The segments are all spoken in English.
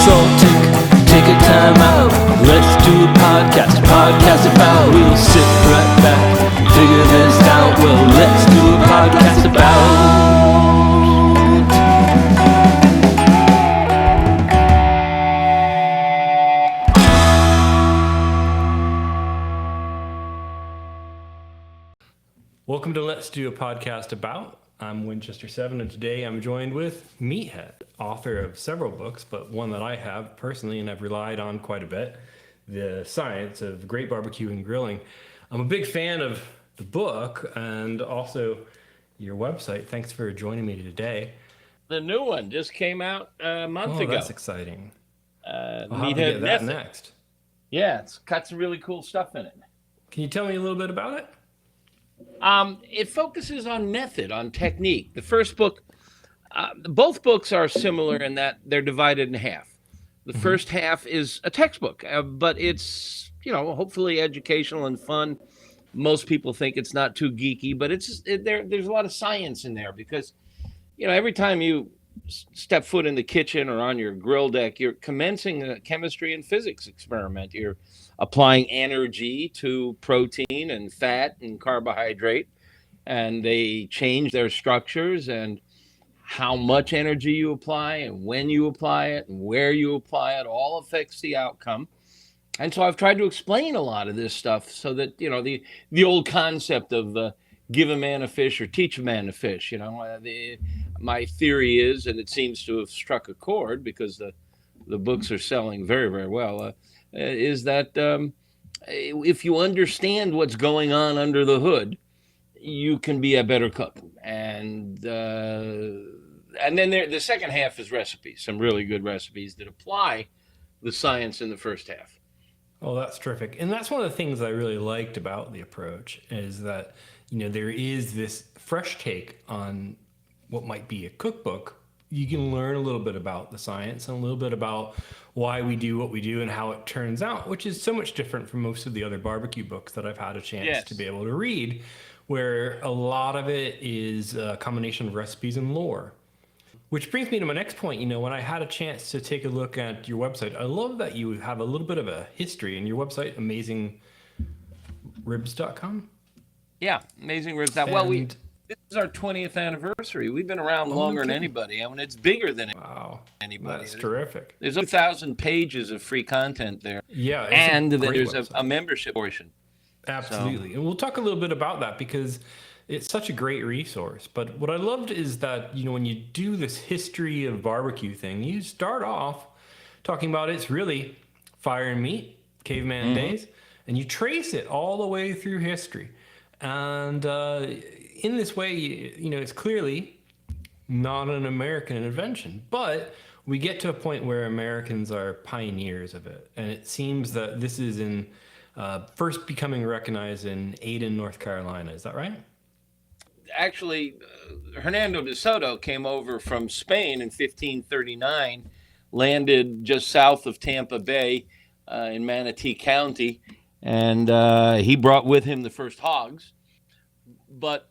soul, take a time out. Let's do a podcast about. We'll sit right back, figure this out. Well, let's do a podcast about. Welcome to Let's Do a Podcast About. I'm Winchester 7, and today I'm joined with Meathead, author of several books, but one that I have personally and I've relied on quite a bit, The Science of Great Barbecue and Grilling. I'm a big fan of the book and also your website. Thanks for joining me today. The new one just came out a month ago. That's exciting. I'll have to get that next. Yeah, it's got some really cool stuff in it. Can you tell me a little bit about it? It focuses on method, on technique. The first book, both books are similar in that they're divided in half. The first half is a textbook, but it's, hopefully educational and fun. Most people think it's not too geeky, but there's a lot of science in there because, every time you step foot in the kitchen or on your grill deck, you're commencing a chemistry and physics experiment. You're applying energy to protein and fat and carbohydrate, and they change their structures, and how much energy you apply and when you apply it and where you apply it all affects the outcome. And so I've tried to explain a lot of this stuff so that, the old concept of give a man a fish or teach a man to fish, my theory is, and it seems to have struck a chord because the books are selling very, very well, is that if you understand what's going on under the hood, you can be a better cook. And then the second half is recipes, some really good recipes that apply the science in the first half. Oh, that's terrific. And that's one of the things I really liked about the approach is that, there is this fresh take on what might be a cookbook. You can learn a little bit about the science and a little bit about why we do what we do and how it turns out, which is so much different from most of the other barbecue books that I've had a chance to be able to read, where a lot of it is a combination of recipes and lore. Which brings me to my next point. When I had a chance to take a look at your website, I love that you have a little bit of a history in your website, AmazingRibs.com. Yeah, Amazing Ribs. This is our 20th anniversary. We've been around longer than anybody. I mean, it's bigger than anybody. That's terrific. There's 1,000 pages of free content there. Yeah, and there's a membership portion. Absolutely. And we'll talk a little bit about that because it's such a great resource. But what I loved is that, when you do this history of barbecue thing, you start off talking about it's really fire and meat, caveman days, and you trace it all the way through history. And in this way, it's clearly not an American invention, but we get to a point where Americans are pioneers of it. And it seems that this is first becoming recognized in Aden, North Carolina. Is that right? Actually, Hernando de Soto came over from Spain in 1539, landed just south of Tampa Bay in Manatee County, and he brought with him the first hogs. But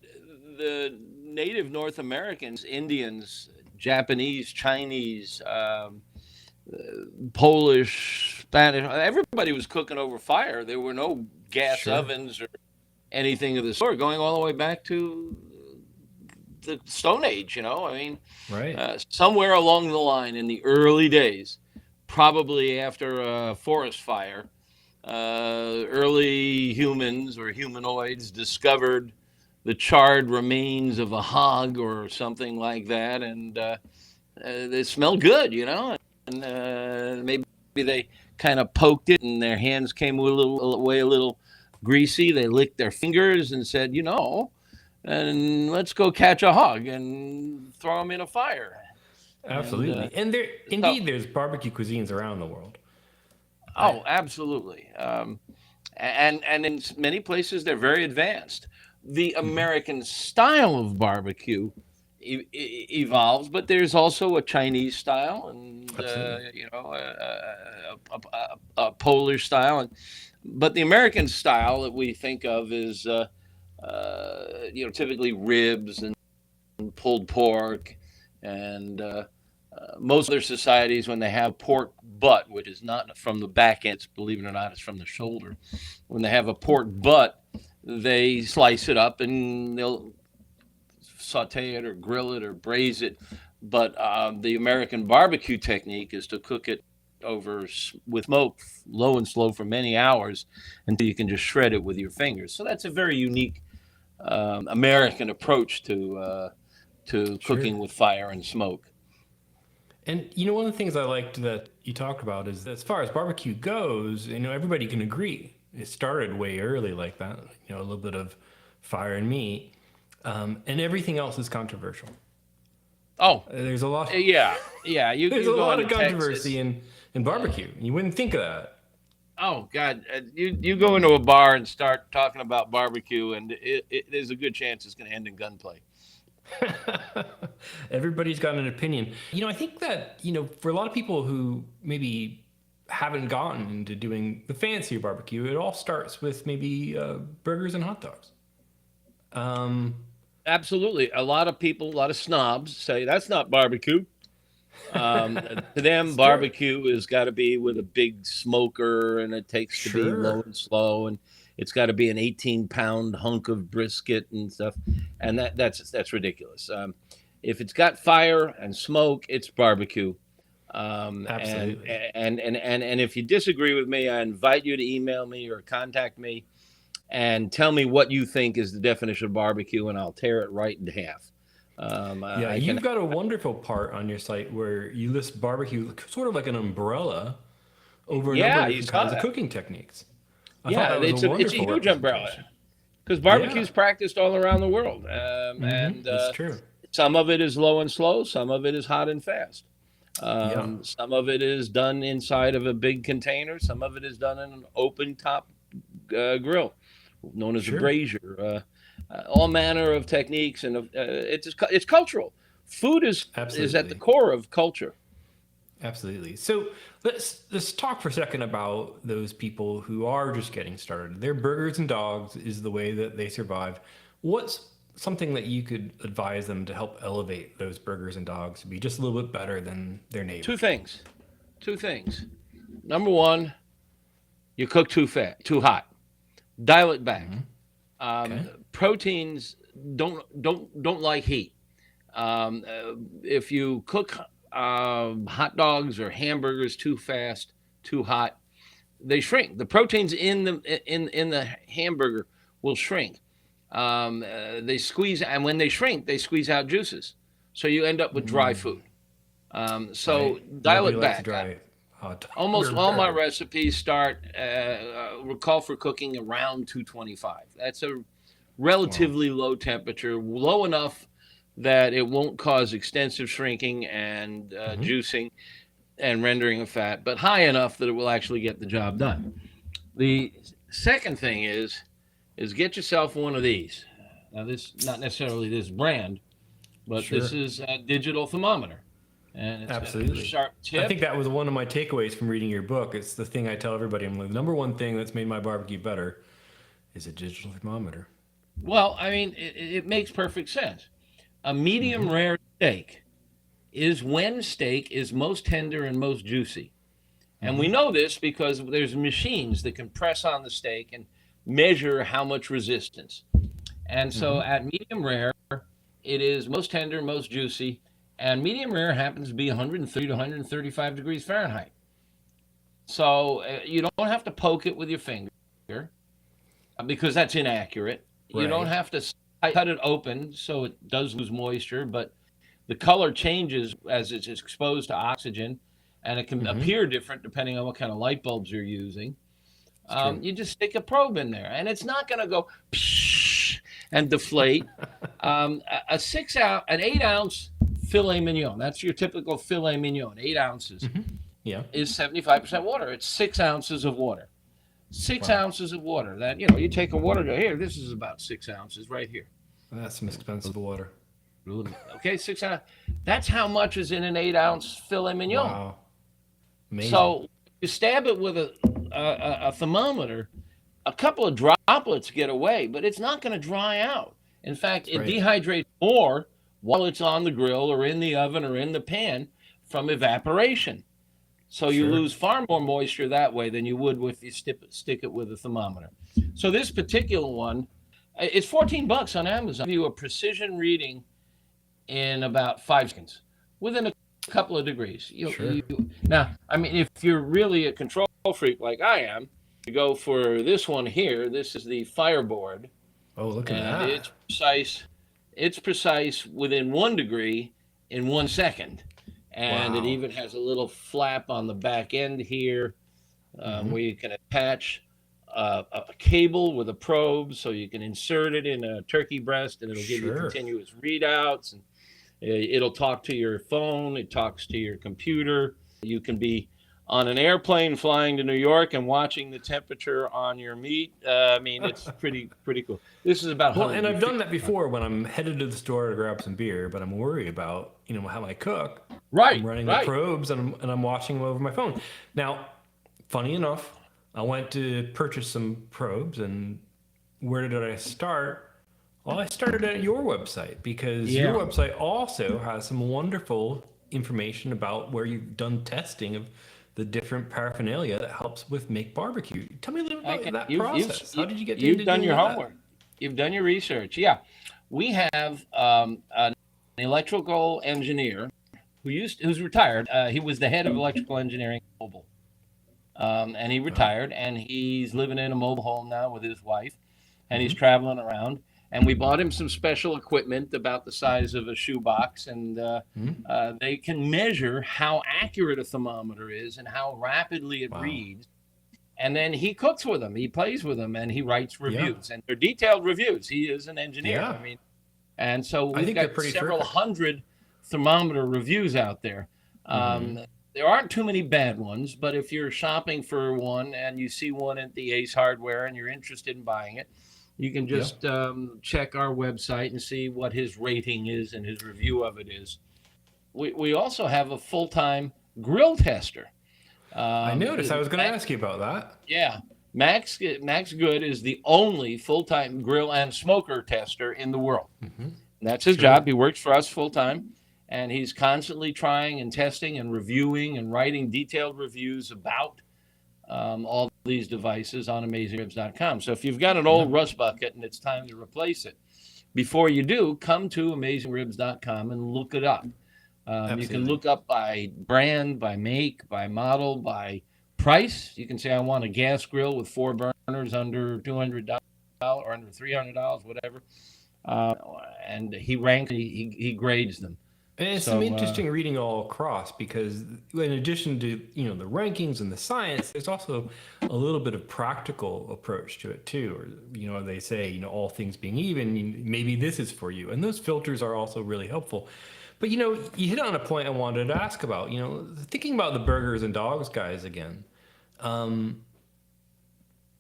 the native North Americans, Indians, Japanese, Chinese, Polish, Spanish, everybody was cooking over fire. There were no gas ovens or anything of the sort, going all the way back to the Stone Age, somewhere along the line in the early days, probably after a forest fire, early humans or humanoids discovered the charred remains of a hog or something like that, and they smelled good, and maybe they kind of poked it and their hands came a little greasy. They licked their fingers and said, and let's go catch a hog and throw them in a fire. Absolutely. And there's barbecue cuisines around the world. Oh, absolutely. And in many places, they're very advanced. The American style of barbecue evolves, but there's also a Chinese style and, a Polish style. But the American style that we think of is, typically ribs and pulled pork. And most other societies, when they have pork butt, which is not from the back end, believe it or not, it's from the shoulder. When they have a pork butt, they slice it up and they'll saute it or grill it or braise it. But the American barbecue technique is to cook it with smoke, low and slow, for many hours until you can just shred it with your fingers. So that's a very unique American approach to cooking with fire and smoke. And one of the things I liked that you talked about is that as far as barbecue goes, everybody can agree it started way early like that. A little bit of fire and meat, and everything else is controversial. Oh, there's a lot. Yeah. There's a lot of controversy Texas. in barbecue. You wouldn't think of that. Oh God, you go into a bar and start talking about barbecue, and there's a good chance it's going to end in gunplay. Everybody's got an opinion. I think that, for a lot of people who maybe haven't gotten into doing the fancier barbecue, it all starts with maybe burgers and hot dogs. Absolutely. A lot of people, a lot of snobs say that's not barbecue. To them, barbecue has got to be with a big smoker, and it takes to be low and slow, and it's got to be an 18-pound hunk of brisket and stuff, and that's ridiculous. If it's got fire and smoke, it's barbecue. Absolutely. And if you disagree with me, I invite you to email me or contact me and tell me what you think is the definition of barbecue, and I'll tear it right in half. You've got a wonderful part on your site where you list barbecue sort of like an umbrella over a number of different kinds of cooking techniques. It's a huge umbrella because barbecue is practiced all around the world. That's true. Some of it is low and slow. Some of it is hot and fast. Some of it is done inside of a big container. Some of it is done in an open top grill, known as a brazier. All manner of techniques, and it's cultural. Food is at the core of culture. Absolutely. So let's talk for a second about those people who are just getting started. Their burgers and dogs is the way that they survive. What's something that you could advise them to help elevate those burgers and dogs to be just a little bit better than their neighbors? Two things. Number one, you cook too hot. Dial it back. Proteins don't like heat. If you cook hot dogs or hamburgers too fast, too hot, they shrink. The proteins in the hamburger will shrink. They squeeze, and when they shrink, they squeeze out juices. So you end up with dry food. Dial it back. Almost all my recipes call for cooking around 225. That's a relatively low temperature, low enough that it won't cause extensive shrinking and juicing and rendering of fat, but high enough that it will actually get the job done. The second thing is get yourself one of these. Now, this not necessarily this brand, but this is a digital thermometer. And it's absolutely a sharp tip. I think that was one of my takeaways from reading your book. It's the thing I tell everybody. I'm like, the number one thing that's made my barbecue better is a digital thermometer. Well, I mean, it makes perfect sense. A medium rare steak is when steak is most tender and most juicy. And we know this because there's machines that can press on the steak and measure how much resistance. And so at medium rare, it is most tender, most juicy. And medium rare happens to be 130 to 135 degrees Fahrenheit. So you don't have to poke it with your finger because that's inaccurate. Right. You don't have to cut it open so it does lose moisture, but the color changes as it's exposed to oxygen, and it can appear different depending on what kind of light bulbs you're using. You just stick a probe in there, and it's not going to go psh and deflate. An 8-ounce filet mignon, that's your typical filet mignon, 8 ounces, is 75% water. It's 6 ounces of water. 6 ounces of water. That, you take a water jar here. This is about 6 ounces right here. That's some expensive water. Okay, 6 ounces. That's how much is in an 8-ounce filet mignon. Wow. Amazing. So you stab it with a thermometer, a couple of droplets get away, but it's not going to dry out. In fact, it dehydrates more while it's on the grill or in the oven or in the pan from evaporation. So you Sure. lose far more moisture that way than you would if you stick it with a thermometer. So this particular one, it's $14 on Amazon. Give you a precision reading in about 5 seconds, within a couple of degrees. Sure. Now, I mean, if you're really a control freak like I am, you go for this one here. This is the Fireboard, Oh, look at and that. it's precise. It's precise within 1 degree in 1 second, and it Wow. even has a little flap on the back end here Hmm. where you can attach a cable with a probe, so you can insert it in a turkey breast, and it'll give you Sure. continuous readouts. And it'll talk to your phone. It talks to your computer. You can be on an airplane flying to New York and watching the temperature on your meat. I mean, it's pretty cool. This is about Well, and I've 150. done that before when I'm headed to the store to grab some beer, but I'm worried about, how I cook. I'm Right, running the right. probes and I'm watching them over my phone. Now, funny enough, I went to purchase some probes, and where did I start? Well, I started at your website because your Yeah. website also has some wonderful information about where you've done testing of the different paraphernalia that helps with make barbecue. Tell me a little I about can. that You've process. How did you get you've into done doing your that? homework. You've done your research. Yeah, we have an electrical engineer who's retired. He was the head of electrical engineering at Mobile, and he Oh, retired, and he's living in a mobile home now with his wife, and he's hmm. traveling around. And we bought him some special equipment about the size of a shoebox, and Hmm. they can measure how accurate a thermometer is and how rapidly it Wow. reads. And then he cooks with them, he plays with them, and he writes Yeah. reviews. And they're detailed reviews. He is an engineer. Yeah. I mean, and so I we've think they're got pretty several terrific. hundred thermometer reviews out there. Hmm. Um, there aren't too many bad ones, but if you're shopping for one and you see one at the Ace Hardware and you're interested in buying it, you can Yeah. just check our website and see what his rating is and his review of it is. We also have a full time grill tester. I Um, noticed. I was going to Max, ask you about that. yeah, Max Good is the only full time grill and smoker tester in the world. Hmm. And that's his Sure. job. He works for us full time, and he's constantly trying and testing and reviewing and writing detailed reviews about all these devices on AmazingRibs.com. So if you've got an Yeah. old rust bucket and it's time to replace it, before you do, come to AmazingRibs.com and look it up. You can Absolutely. look up by brand, by make, by model, by price. You can say, I want a gas grill with 4 burners under $200 or under $300, whatever. Uh, and he ranks, he grades them. And it's some So, interesting reading all across because, in addition to the rankings and the science, there's also a little bit of practical approach to it too. Or they say all things being even, maybe this is for you, and those filters are also really helpful. But you hit on a point I wanted to ask about. Thinking about the burgers and dogs guys again.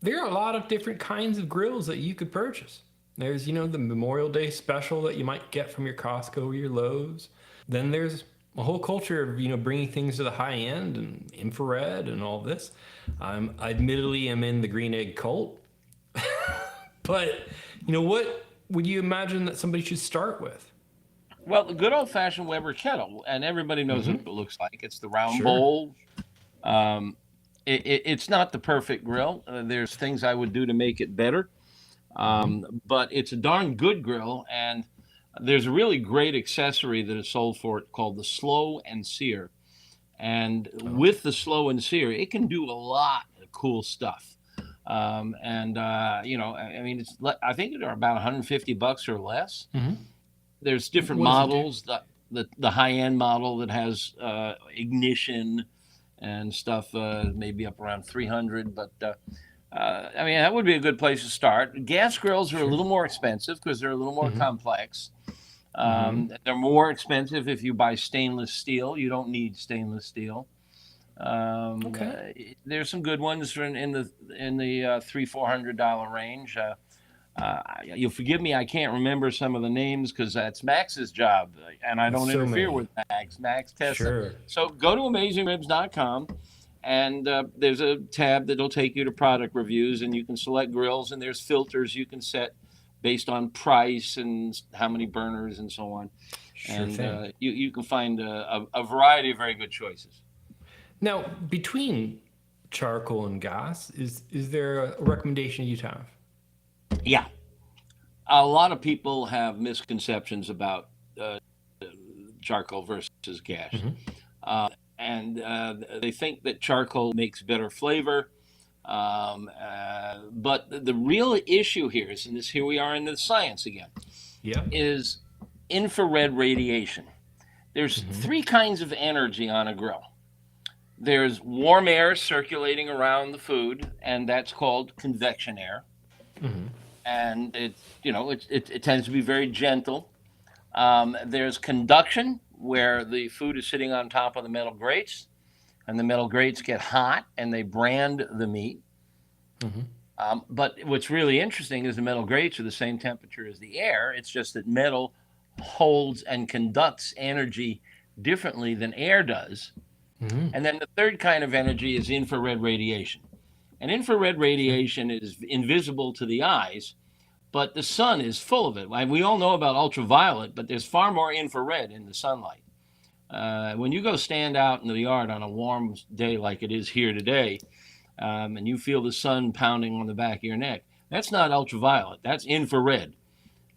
There are a lot of different kinds of grills that you could purchase. There's, the Memorial Day special that you might get from your Costco or your Lowe's. Then there's a whole culture of, bringing things to the high end and infrared and all this. I admittedly am in the green egg cult, but what would you imagine that somebody should start with? well, the good old fashioned Weber kettle, and everybody knows what Mm-hmm. it looks like. It's the round Sure. bowl. Um, it's not the perfect grill. There's things I would do to make it better. Mm-hmm. But it's a darn good grill, and there's a really great accessory that is sold for it called the Slow and Sear. And Oh, with the Slow and Sear, it can do a lot of cool stuff. I mean, I think they're about 150 bucks or less. mm-hmm. There's different What does it do? models. The high end model that has ignition and stuff, maybe up around 300, but I mean, that would be a good place to start. Gas grills are a Sure. little more expensive because they're a little more Mm-hmm. complex. Mm-hmm. They're more expensive if you buy stainless steel. You don't need stainless steel. Um, Okay. uh, there's some good ones in the $300-400 range. You'll forgive me, I can't remember some of the names because that's Max's job, and I don't So interfere many. with Max. Max tests them. Sure. So go to AmazingRibs.com, and there's a tab that'll take you to product reviews, and you can select grills, and there's filters you can set based on price and how many burners and so on. Sure And thing. you can find a variety of very good choices. Now, between charcoal and gas, is there a recommendation you'd have? Yeah. A lot of people have misconceptions about charcoal versus gas. Hmm. And they think that charcoal makes better flavor. But the real issue here is, and here we are in the science again, Yeah. is infrared radiation. There's Hmm. three kinds of energy on a grill. There's warm air circulating around the food, and that's called convection air. Hmm. And it tends to be very gentle. There's conduction, where the food is sitting on top of the metal grates, and the metal grates get hot and they brand the meat. Hmm. But what's really interesting is the metal grates are the same temperature as the air. It's just that metal holds and conducts energy differently than air does. Hmm. And then the third kind of energy is infrared radiation. And infrared Sure. radiation is invisible to the eyes, but the sun is full of it. We all know about ultraviolet, but there's far more infrared in the sunlight. When you go stand out in the yard on a warm day like it is here today, and you feel the sun pounding on the back of your neck, that's not ultraviolet, that's infrared,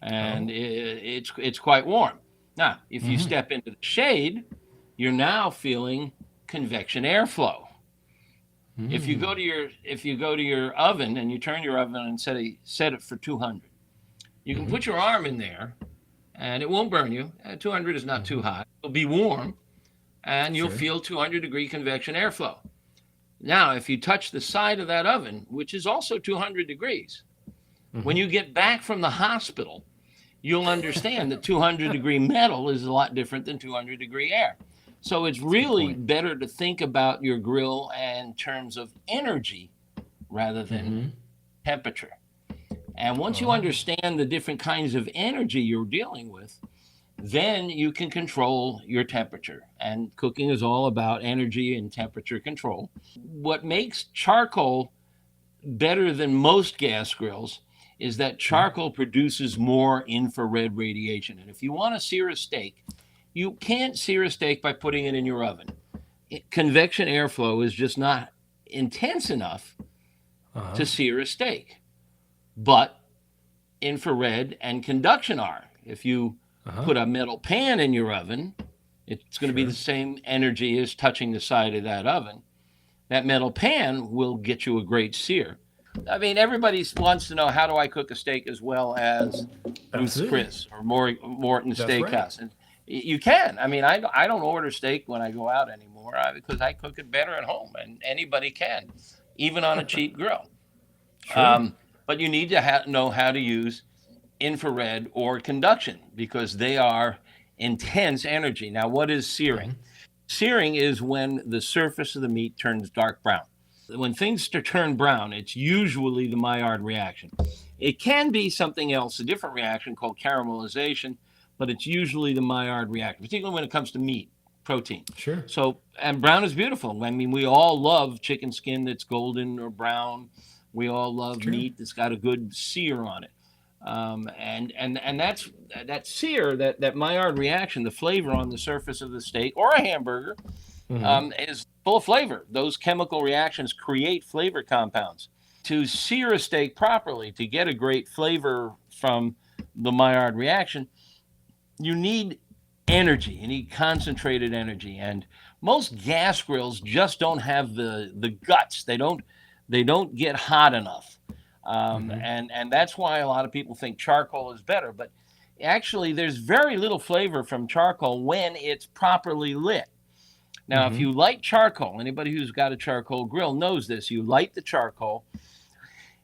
and Oh. it's quite warm. Now, if you Hmm. step into the shade, you're now feeling convection airflow. Mm. If you go to your oven and you turn your oven and set it for 200, you can Hmm. put your arm in there and it won't burn you. 200 is not too Hmm. hot. It'll be warm and you'll Sure. feel 200-degree convection airflow. Now, if you touch the side of that oven, which is also 200 degrees, when Hmm. you get back from the hospital, you'll understand that 200-degree metal is a lot different than 200-degree air. So it's That's a good really point. better to think about your grill in terms of energy rather than Hmm. temperature. And once you Oh. understand the different kinds of energy you're dealing with, then you can control your temperature. And cooking is all about energy and temperature control. What makes charcoal better than most gas grills is that Hmm. charcoal produces more infrared radiation. And if you want to sear a steak, you can't sear a steak by putting it in your oven. Convection airflow is just not intense enough Uh-huh. to sear a steak. But infrared and conduction are. If you Uh-huh. put a metal pan in your oven, it's going to be the Sure. same energy as touching the side of that oven. That metal pan will get you a great sear. I mean, everybody wants to know, how do I cook a steak as well as Ruth's Absolutely. Chris or Morton That's right. Steakhouse? And you can. I mean, I don't order steak when I go out anymore because I cook it better at home, and anybody can, even on a cheap grill. Sure. Um, but you need to know how to use infrared or conduction because they are intense energy. Now, what is searing? Hmm. Searing is when the surface of the meat turns dark brown. When things turn brown, it's usually the Maillard reaction. It can be something else, a different reaction called caramelization, but it's usually the Maillard reaction, particularly when it comes to meat, protein. Sure. So, and brown is beautiful. I mean, we all love chicken skin that's golden or brown. We all It's love true. meat that's got a good sear on it. And that's that sear, that Maillard reaction, the flavor on the surface of the steak or a hamburger, Hmm. is full of flavor. Those chemical reactions create flavor compounds. To sear a steak properly, to get a great flavor from the Maillard reaction, you need energy. You need concentrated energy, and most gas grills just don't have the guts. They don't get hot enough, Hmm. and that's why a lot of people think charcoal is better. But actually, there's very little flavor from charcoal when it's properly lit. Now, if Hmm. you light charcoal, anybody who's got a charcoal grill knows this. You light the charcoal,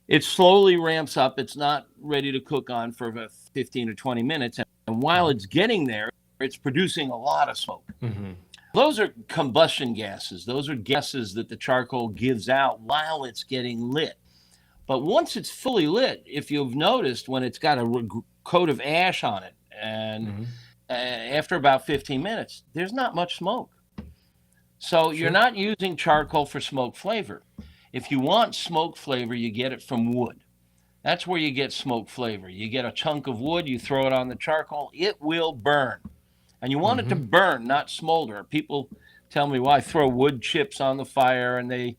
it slowly ramps up. It's not ready to cook on for about 15 or 20 minutes. And while Hmm. it's getting there, it's producing a lot of smoke. Hmm. Those are combustion gases. Those are gases that the charcoal gives out while it's getting lit. But once it's fully lit, if you've noticed, when it's got a coat of ash on it, and Hmm. after about 15 minutes, there's not much smoke. So you're Sure. not using charcoal for smoke flavor. If you want smoke flavor, you get it from wood. That's where you get smoke flavor. You get a chunk of wood, you throw it on the charcoal, it will burn. And you want it to Hmm. burn, not smolder. People tell me, well, I throw wood chips on the fire and they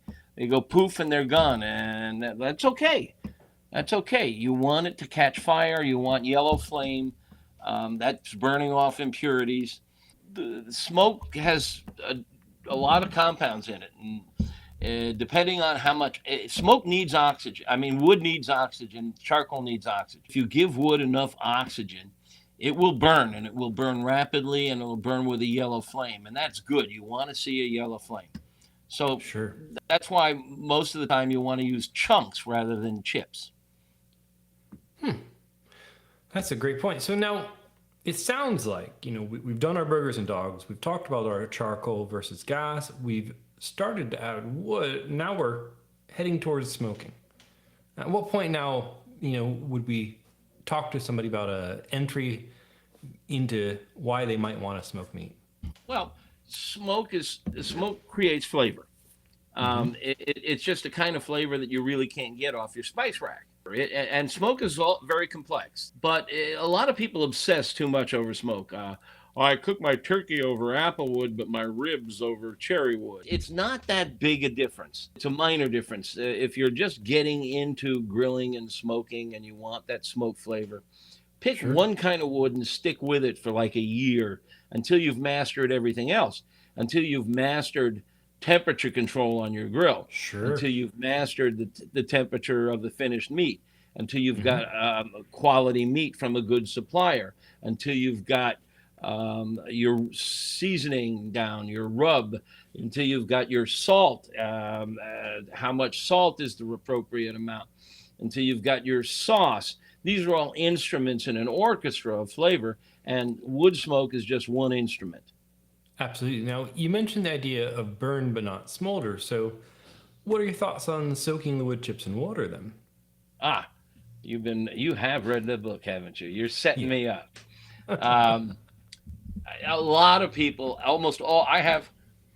go poof and they're gone. And that's okay. That's okay. You want it to catch fire. You want yellow flame. That's burning off impurities. The smoke has a lot of compounds in it. And depending on how much smoke needs oxygen. I mean, wood needs oxygen, charcoal needs oxygen. If you give wood enough oxygen, it will burn, and it will burn rapidly, and it will burn with a yellow flame, and that's good. You want to see a yellow flame. So Sure. that's why most of the time you want to use chunks rather than chips. That's a great point. So now it sounds like, we've done our burgers and dogs. We've talked about our charcoal versus gas. We've started to add wood. Now we're heading towards smoking. At what point now, would we talk to somebody about a entry into why they might want to smoke meat? Well, smoke creates flavor. It's just a kind of flavor that you really can't get off your spice rack. And smoke is very complex, but a lot of people obsess too much over smoke. I cook my turkey over apple wood, but my ribs over cherry wood. It's not that big a difference. It's a minor difference. If you're just getting into grilling and smoking and you want that smoke flavor, pick one kind of wood and stick with it for like a year until you've mastered everything else, until you've mastered temperature control on your grill, until you've mastered the temperature of the finished meat, until you've got quality meat from a good supplier, until you've got your seasoning down, your rub, until you've got your salt, how much salt is the appropriate amount, until you've got your sauce. These are all instruments in an orchestra of flavor, and wood smoke is just one instrument. Absolutely. Now, you mentioned the idea of burn but not smolder. So what are your thoughts on soaking the wood chips in water then? You have read the book, haven't you? You're setting me up. A lot of people, almost all, I have,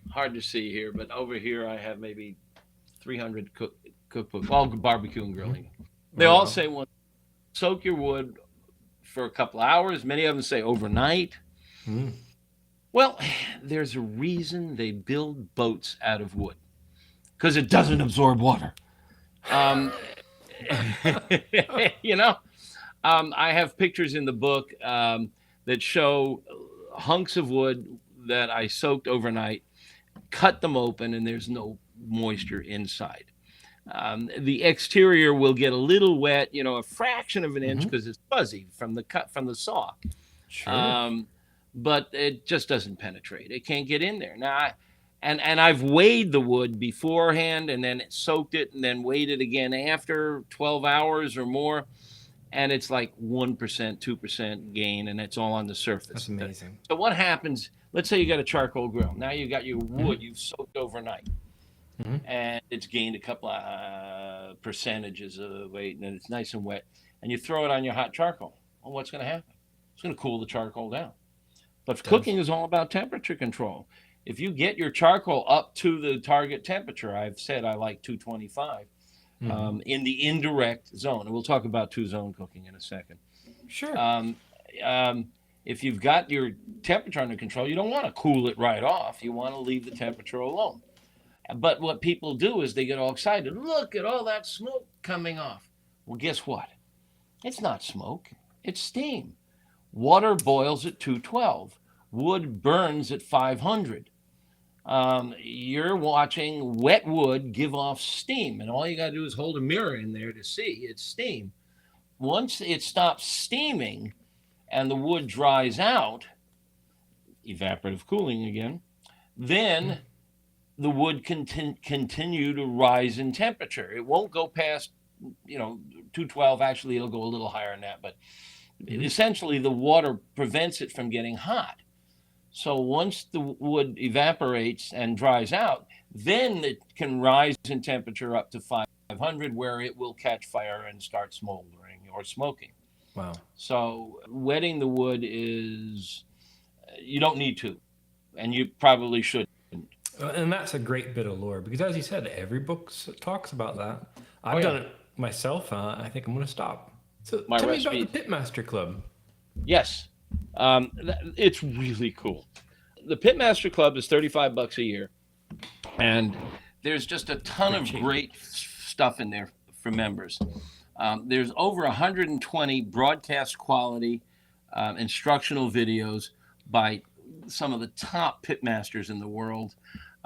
hard to see here, but over here I have maybe 300 cookbooks, all barbecue and grilling. They all say, soak your wood for a couple of hours. Many of them say overnight. Well, there's a reason they build boats out of wood, because it doesn't absorb water. I have pictures in the book that show hunks of wood that I soaked overnight, cut them open, and there's no moisture inside. The exterior will get a little wet, a fraction of an inch, because it's fuzzy from the cut from the saw. Sure. But it just doesn't penetrate. It can't get in there. Now, and I've weighed the wood beforehand and then soaked it and then weighed it again after 12 hours or more. And it's like 1%, 2% gain, and it's all on the surface. That's amazing. So what happens, let's say you got a charcoal grill. Now you got your wood you've soaked overnight. And it's gained a couple of percentages of weight, and it's nice and wet. And you throw it on your hot charcoal. Well, what's going to happen? It's going to cool the charcoal down. But cooking is all about temperature control. If you get your charcoal up to the target temperature, I've said I like 225, in the indirect zone. And we'll talk about two-zone cooking in a second. Sure. If you've got your temperature under control, you don't want to cool it right off. You want to leave the temperature alone. But what people do is they get all excited. Look at all that smoke coming off. Well, guess what? It's not smoke. It's steam. Water boils at 212. Wood burns at 500. You're watching wet wood give off steam, and all you got to do is hold a mirror in there to see it's steam. Once it stops steaming and the wood dries out, evaporative cooling again, then the wood can continue to rise in temperature. It won't go past, 212. Actually, it'll go a little higher than that, but essentially the water prevents it from getting hot. So once the wood evaporates and dries out, then it can rise in temperature up to 500, where it will catch fire and start smoldering or smoking. Wow. So wetting the wood you don't need to, and you probably shouldn't. And that's a great bit of lore, because as you said, every book talks about that. I've done it myself. I think I'm going to stop. So tell me about the Pitmaster Club. Yes. It's really cool. the Pitmaster Club is $35 a year, and there's just a ton of great stuff in there for members. There's over 120 broadcast quality instructional videos by some of the top pitmasters in the world.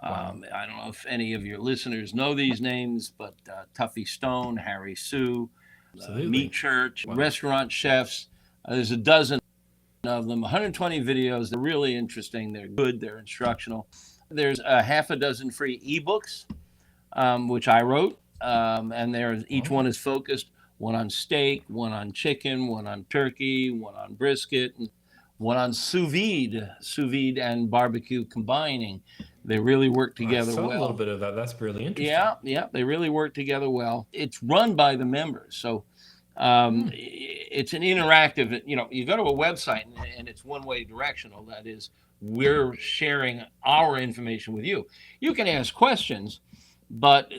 I don't know if any of your listeners know these names, but Tuffy Stone, Harry Sue, Meat Church, restaurant chefs. There's a dozen of them, 120 videos. They're really interesting. They're good. They're instructional. There's a half a dozen free ebooks, which I wrote, and each one is focused, one on steak, one on chicken, one on turkey, one on brisket, and one on sous vide and barbecue combining. They really work together well. A little bit of that. That's really interesting. Yeah, they really work together well. It's run by the members, so it's an interactive. You go to a website and it's one-way directional. That is, we're sharing our information with you. You can ask questions, but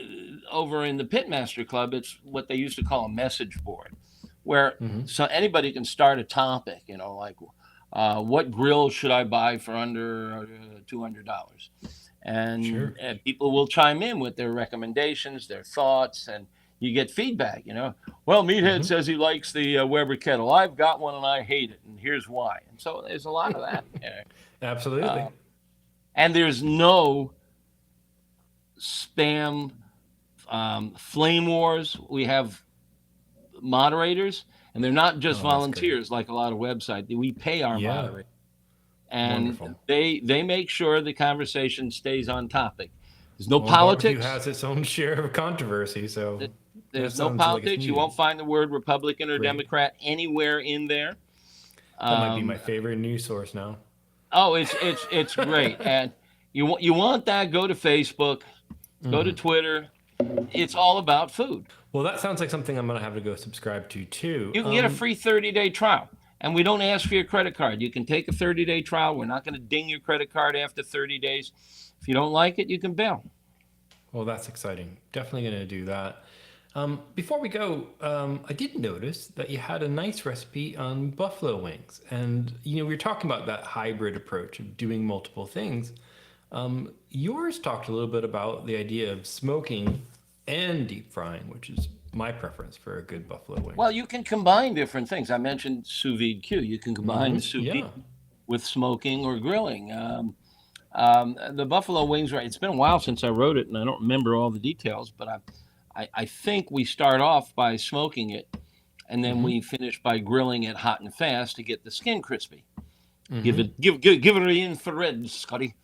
over in the Pitmaster Club, it's what they used to call a message board, where so anybody can start a topic. Like what grill should I buy for under $200? And people will chime in with their recommendations, their thoughts, and you get feedback. Well, Meathead says he likes the Weber kettle. I've got one and I hate it, and here's why. And so there's a lot of that. Absolutely. And there's no spam flame wars. We have moderators, and they're not just volunteers like a lot of websites. We pay our moderators. And they make sure the conversation stays on topic. There's no politics. Barbecue has its own share of controversy, so there's no politics. You won't find the word Republican or Democrat anywhere in there. That might be my favorite news source now. Oh, it's great. And you want that? Go to Facebook, go to Twitter. It's all about food. Well, that sounds like something I'm going to have to go subscribe to too. You can get a free 30-day trial. And we don't ask for your credit card. You can take a 30-day trial. We're not going to ding your credit card after 30 days. If you don't like it, you can bail. Well, that's exciting. Definitely going to do that. Before we go, I did notice that you had a nice recipe on buffalo wings. And, we were talking about that hybrid approach of doing multiple things. Yours talked a little bit about the idea of smoking and deep frying, which is my preference for a good buffalo wing. Well, you can combine different things. I mentioned sous vide Q. You can combine sous vide with smoking or grilling. The buffalo wings, it's been a while since I wrote it, and I don't remember all the details, but I think we start off by smoking it, and then we finish by grilling it hot and fast to get the skin crispy. Give it an infrared, Scotty.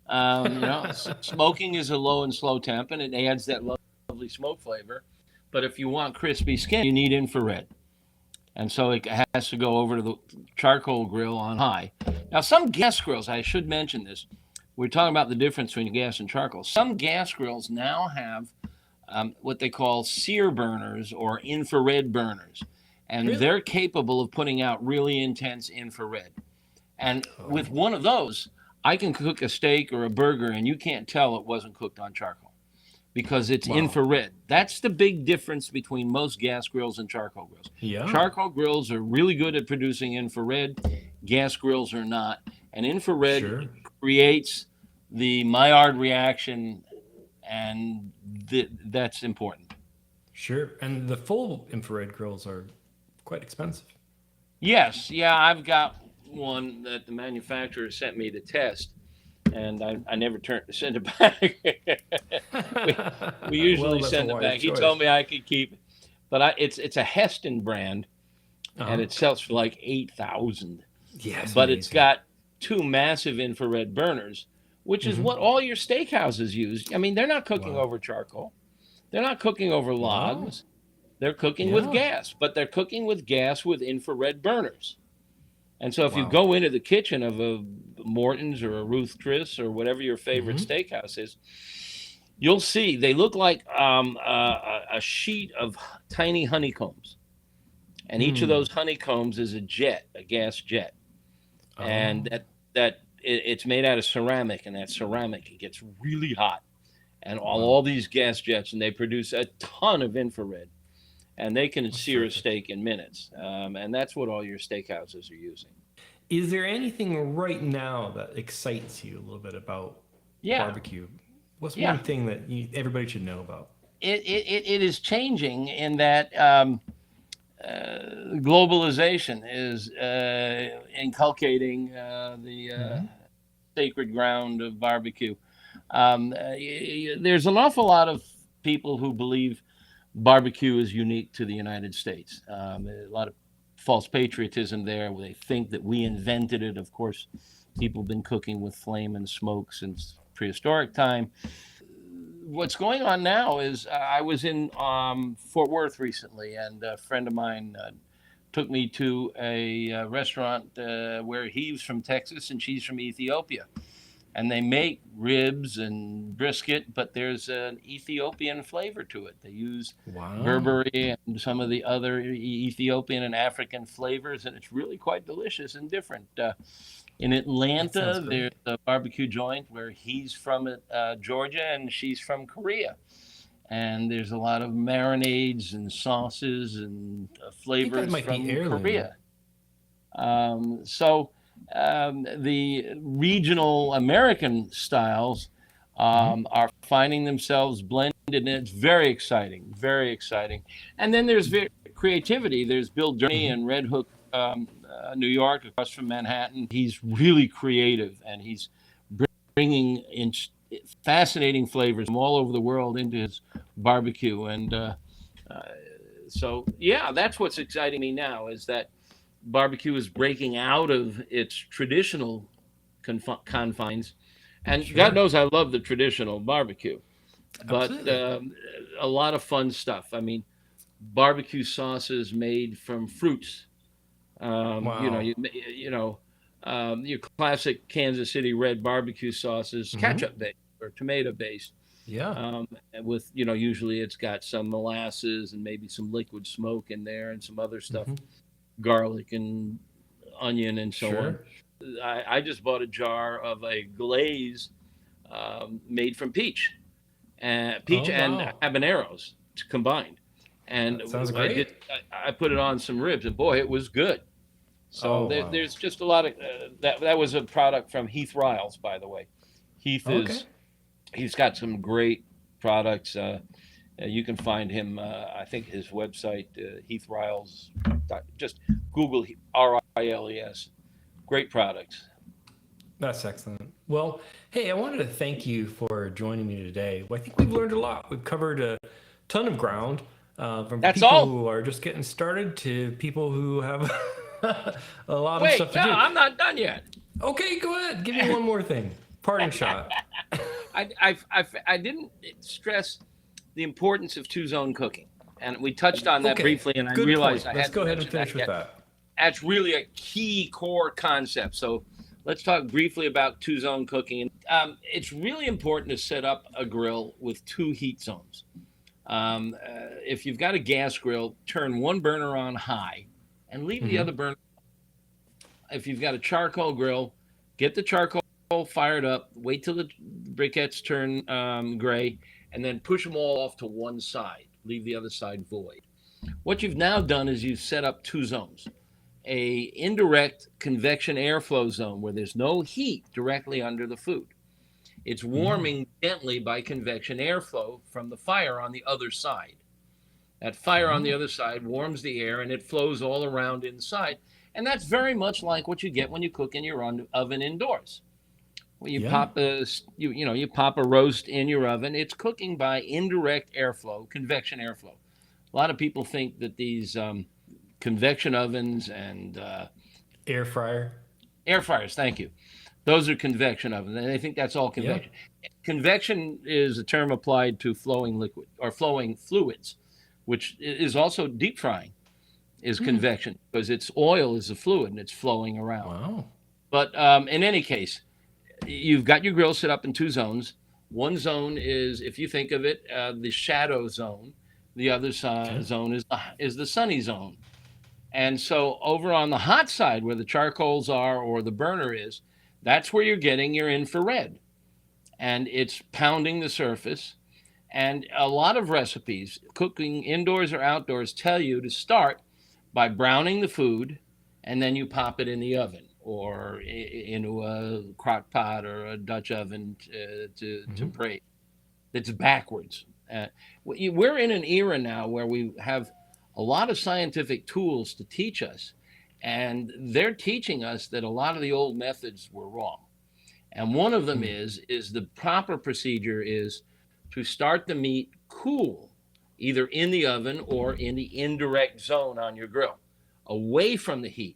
Smoking is a low and slow temp, and it adds that lovely smoke flavor. But if you want crispy skin, you need infrared. And so it has to go over to the charcoal grill on high. Now, some gas grills, I should mention this. We're talking about the difference between gas and charcoal. Some gas grills now have what they call sear burners or infrared burners. And they're capable of putting out really intense infrared. And with one of those, I can cook a steak or a burger, and you can't tell it wasn't cooked on charcoal, because it's infrared. That's the big difference between most gas grills and charcoal grills. Yeah. Charcoal grills are really good at producing infrared. Gas grills are not. And infrared creates the Maillard reaction, and that's important. Sure. And the full infrared grills are quite expensive. Yes. Yeah, I've got one that the manufacturer sent me to test. And I never sent it back. we usually send it back. He told me I could keep it. But it's a Heston brand, and it sells for like $8,000. Yes, but it's got two massive infrared burners, which is what all your steakhouses use. I mean, they're not cooking over charcoal. They're not cooking over logs. They're cooking with gas, but they're cooking with gas with infrared burners. And so if you go into the kitchen of a Morton's or a Ruth Chris or whatever your favorite steakhouse is, you'll see they look like a sheet of tiny honeycombs. And each of those honeycombs is a gas jet. And it's made out of ceramic, and that ceramic, it gets really hot. And all these gas jets, and they produce a ton of infrared. And they can sear a steak in minutes. And that's what all your steakhouses are using. Is there anything right now that excites you a little bit about Yeah, barbecue? What's one yeah. thing that everybody should know about? It is changing in that globalization is inculcating the Mm-hmm. sacred ground of barbecue. There's an awful lot of people who believe barbecue is unique to the United States. A lot of false patriotism there, where they think that we invented it. Of course, people have been cooking with flame and smoke since prehistoric time. What's going on now is I was in Fort Worth recently, and a friend of mine took me to a restaurant where he's from Texas and she's from Ethiopia. And they make ribs and brisket, but there's an Ethiopian flavor to it. They use Wow. Burberry and some of the other Ethiopian and African flavors, and it's really quite delicious and different. In That sounds Atlanta, there's great. a barbecue joint where he's from Georgia and she's from Korea. And there's a lot of marinades and sauces and I think that flavors might be from heirloom. Korea. So the regional American styles Mm-hmm. are finding themselves blended, and it's very exciting, very exciting. And then there's creativity. There's Bill Durney Mm-hmm. in Red Hook, New York, across from Manhattan. He's really creative, and he's bringing in fascinating flavors from all over the world into his barbecue. And so, yeah, that's what's exciting me now is that barbecue is breaking out of its traditional confines. And God Sure. knows I love the traditional barbecue, but Absolutely. a lot of fun stuff. I mean, barbecue sauces made from fruits. You know, Wow. you know, your classic Kansas City red barbecue sauce is Mm-hmm. ketchup based or tomato based. Yeah. With usually it's got some molasses and maybe some liquid smoke in there and some other stuff, Mm-hmm. garlic and onion and so on. Sure. I just bought a jar of a glaze made from peach Oh, and wow. habaneros combined, and That sounds I did. great. I put it on some ribs, and boy, it was good. So Oh, wow. there's just a lot of that. That was a product from Heath Riles, by the way. Heath Okay. is he's got some great products. You can find him. I think his website, Heath Riles. Just Google Riles. Great products. That's excellent. Well, hey, I wanted to thank you for joining me today. Well, I think we've learned a lot. We've covered a ton of ground, from That's people all. who are just getting started to people who have a lot of stuff Wait, to no, do. I'm not done yet. Okay, go ahead. Give me one more thing. Parting shot. I didn't stress the importance of two-zone cooking, and we touched on that Okay, briefly, and I good realized point. I Let's hadn't go ahead and mentioned that finish with yet. that. That's really a key core concept. So let's talk briefly about two-zone cooking. It's really important to set up a grill with two heat zones. If you've got a gas grill, turn one burner on high and leave the Mm-hmm. other burner. If you've got a charcoal grill, get the charcoal fired up, wait till the briquettes turn gray, and then push them all off to one side. Leave the other side void. What you've now done is you've set up two zones. A indirect convection airflow zone where there's no heat directly under the food. It's Mm-hmm. warming gently by convection airflow from the fire on the other side. That fire on the Oh, other side warms the air and it flows all around inside. And that's very much like what you get when you cook in your oven indoors. When you yeah. pop a you pop a roast in your oven, it's cooking by indirect airflow, convection airflow. A lot of people think that these convection ovens and Air fryer. air fryers, thank you, those are convection ovens, and they think that's all Yeah. convection. Convection is a term applied to flowing liquid or flowing fluids, which is also deep frying is Hmm. convection because its oil is a fluid and it's flowing around. Wow. But in any case, you've got your grill set up in two zones. One zone is, if you think of it, the shadow zone. The other Okay. zone is the sunny zone. And so over on the hot side, where the charcoals are or the burner is, that's where you're getting your infrared, and it's pounding the surface. And a lot of recipes, cooking indoors or outdoors, tell you to start by browning the food, and then you pop it in the oven or into a crock pot or a Dutch oven to Hmm. braise. It's backwards. We're in an era now where we have a lot of scientific tools to teach us, and they're teaching us that a lot of the old methods were wrong. And one of them is the proper procedure is to start the meat cool, either in the oven or in the indirect zone on your grill, away from the heat.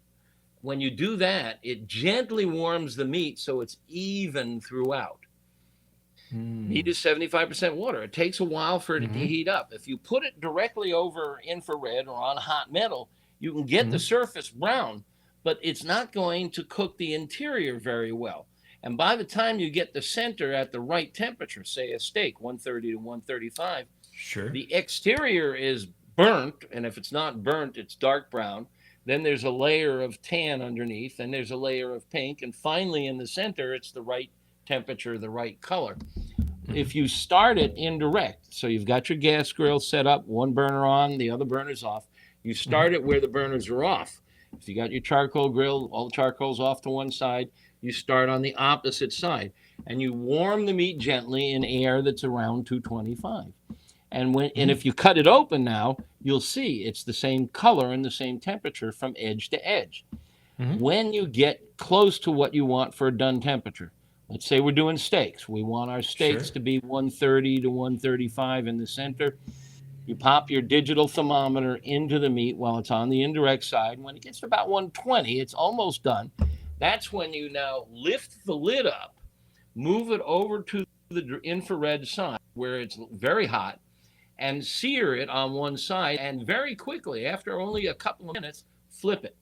When you do that, it gently warms the meat so it's even throughout. Meat Mm. is 75% water. It takes a while for it to Hmm. heat up. If you put it directly over infrared or on hot metal, you can get the Hmm. surface brown, but it's not going to cook the interior very well. And by the time you get the center at the right temperature, say a steak, 130 to 135, Sure. the exterior is burnt. And if it's not burnt, it's dark brown. Then there's a layer of tan underneath, and there's a layer of pink. And finally, in the center, it's the right temperature, the right color. Hmm. If you start it indirect, so you've got your gas grill set up, one burner on, the other burner's off, you Hmm. start it where the burners are off. If you got your charcoal grill, all the charcoal's off to one side, you start on the opposite side and you warm the meat gently in air that's around 225. And Hmm. if you cut it open now, you'll see it's the same color and the same temperature from edge to edge. Hmm. When you get close to what you want for a done temperature, let's say we're doing steaks. We want our steaks Sure. to be 130 to 135 in the center. You pop your digital thermometer into the meat while it's on the indirect side. When it gets to about 120, it's almost done. That's when you now lift the lid up, move it over to the infrared side where it's very hot, and sear it on one side. And very quickly, after only a couple of minutes, flip it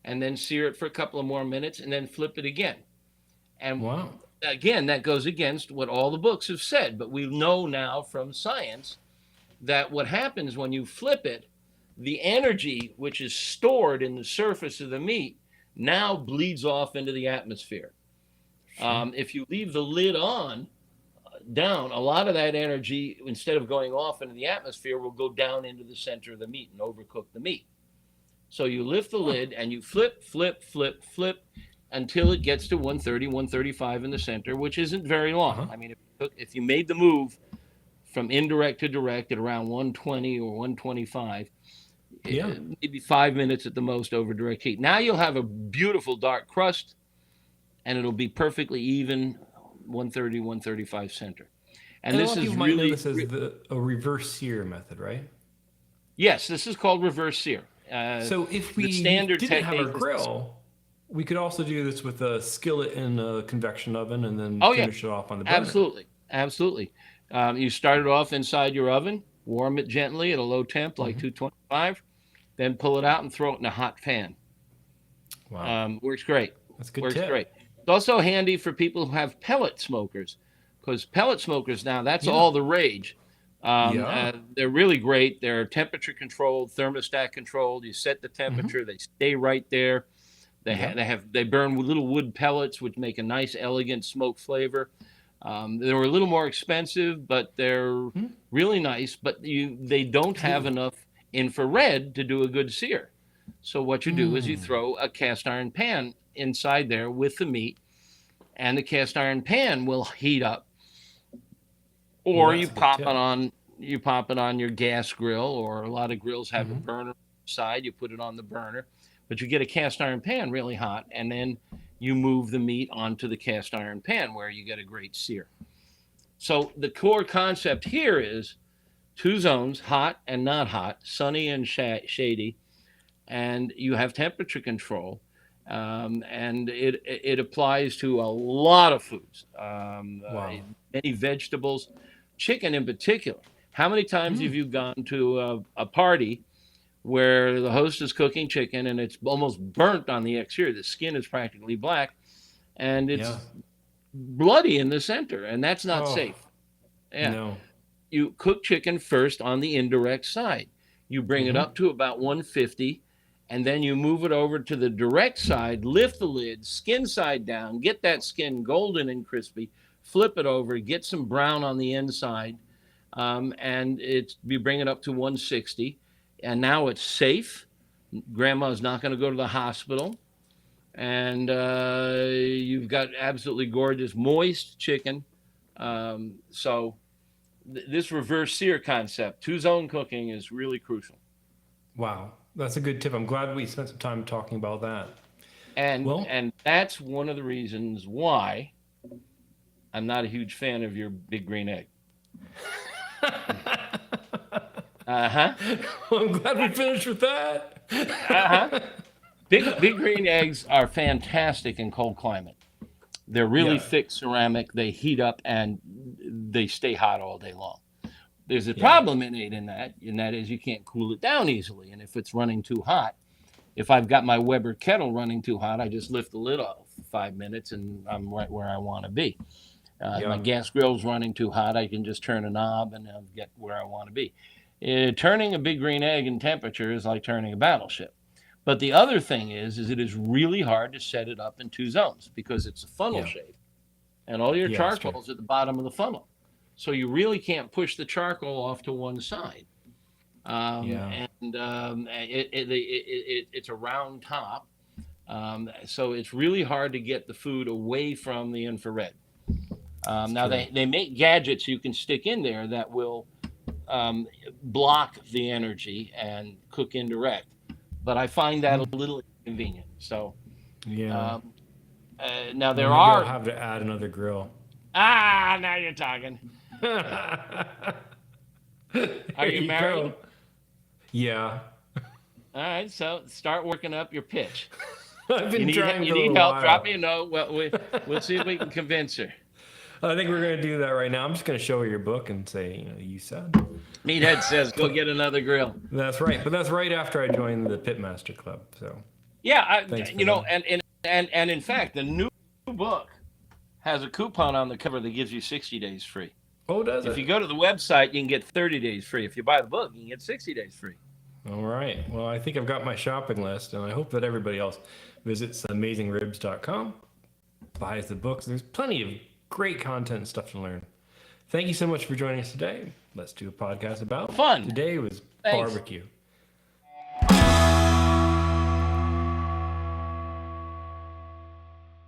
and then sear it for a couple of more minutes and then flip it again. And Wow. again, that goes against what all the books have said, but we know now from science that what happens when you flip it, the energy which is stored in the surface of the meat now bleeds off into the atmosphere. Sure. If you leave the lid on down, a lot of that energy, instead of going off into the atmosphere, will go down into the center of the meat and overcook the meat. So you lift the Huh. lid and you flip, flip, flip, flip until it gets to 130, 135 in the center, which isn't very long. Uh-huh. I mean, if you made the move from indirect to direct at around 120 or 125, Yeah. maybe 5 minutes at the most over direct heat. Now you'll have a beautiful dark crust and it'll be perfectly even 130, 135 center. And And a lot this of is people might know really, this as a reverse sear method, right? yes, this is called reverse sear. So if The we standard didn't have our technique is, grill, we could also do this with a skillet in a convection oven and then oh, yeah, finish it off on the burner. absolutely. Absolutely. You start it off inside your oven, warm it gently at a low temp, like Hmm. 225, then pull it out and throw it in a hot pan. Wow. Works great. That's a good Works tip. great. It's also handy for people who have pellet smokers because pellet smokers now, that's Yeah. all the rage. Yeah. They're really great. They're temperature controlled, thermostat controlled. You set the Hmm. temperature, they stay right there. Yeah. They burn with little wood pellets, which make a nice, elegant smoke flavor. They're a little more expensive, but they're Hmm. really nice. But they don't have Absolutely. enough infrared to do a good sear. So what you do is you Mm. throw a cast iron pan inside there with the meat, and the cast iron pan will heat up. Well, Or that's a good tip. you pop it on your gas grill, or a lot of grills have a Hmm. burner side. You put it on the burner, but you get a cast iron pan really hot, and then you move the meat onto the cast iron pan where you get a great sear. So the core concept here is two zones, hot and not hot, sunny and shady, and you have temperature control. And it applies to a lot of foods, Wow. many vegetables, chicken in particular. How many times have Mm. you gone to a party where the host is cooking chicken and it's almost burnt on the exterior? The skin is practically black and Yeah. it's bloody in the center, and that's not Oh, safe. Yeah. no. You cook chicken first on the indirect side. You bring it Hmm. up to about 150, and then you move it over to the direct side, lift the lid, skin side down, get that skin golden and crispy, flip it over, get some brown on the inside, and you bring it up to 160, and now it's safe. Grandma's not going to go to the hospital. and you've got absolutely gorgeous, moist chicken. So this reverse sear concept, 2-zone cooking, is really crucial. Wow, that's a good tip. I'm glad we spent some time talking about that. And that's one of the reasons why I'm not a huge fan of your big green egg. Well, I'm glad we finished with that. Big green eggs are fantastic in cold climate. They're really Yeah. thick ceramic. They heat up and they stay hot all day long. There's a problem innate in that, is you can't cool it down easily. And if it's running too hot, if I've got my Weber kettle running too hot, I just lift the lid off 5 minutes and I'm right where I want to be. My gas grill's running too hot, I can just turn a knob and I'll get where I want to be. Turning a big green egg in temperature is like turning a battleship. But the other thing is it is really hard to set it up in 2 zones because it's a funnel shape, and all your charcoal is at the bottom of the funnel. So you really can't push the charcoal off to one side. It's a round top, so it's really hard to get the food away from the infrared. Now they make gadgets you can stick in there that will block the energy and cook indirect, but I find that a little inconvenient. So now I'll have to add another grill. Now you're talking. Are you married? Yeah. All right, so start working up your pitch. I've been trying. You need help? Drop me a note. Well, we'll see if we can convince her. I think we're going to do that right now. I'm just going to show her your book and say, you said. Meathead says, go get another grill. That's right. But that's right after I joined the Pitmaster Club. So. Yeah, and in fact, the new book has a coupon on the cover that gives you 60 days free. Oh, does it? If you go to the website, you can get 30 days free. If you buy the book, you can get 60 days free. All right. Well, I think I've got my shopping list, and I hope that everybody else visits AmazingRibs.com, buys the books. There's plenty of great content and stuff to learn. Thank you so much for joining us today. Let's do a podcast about fun. Today was Thanks. barbecue.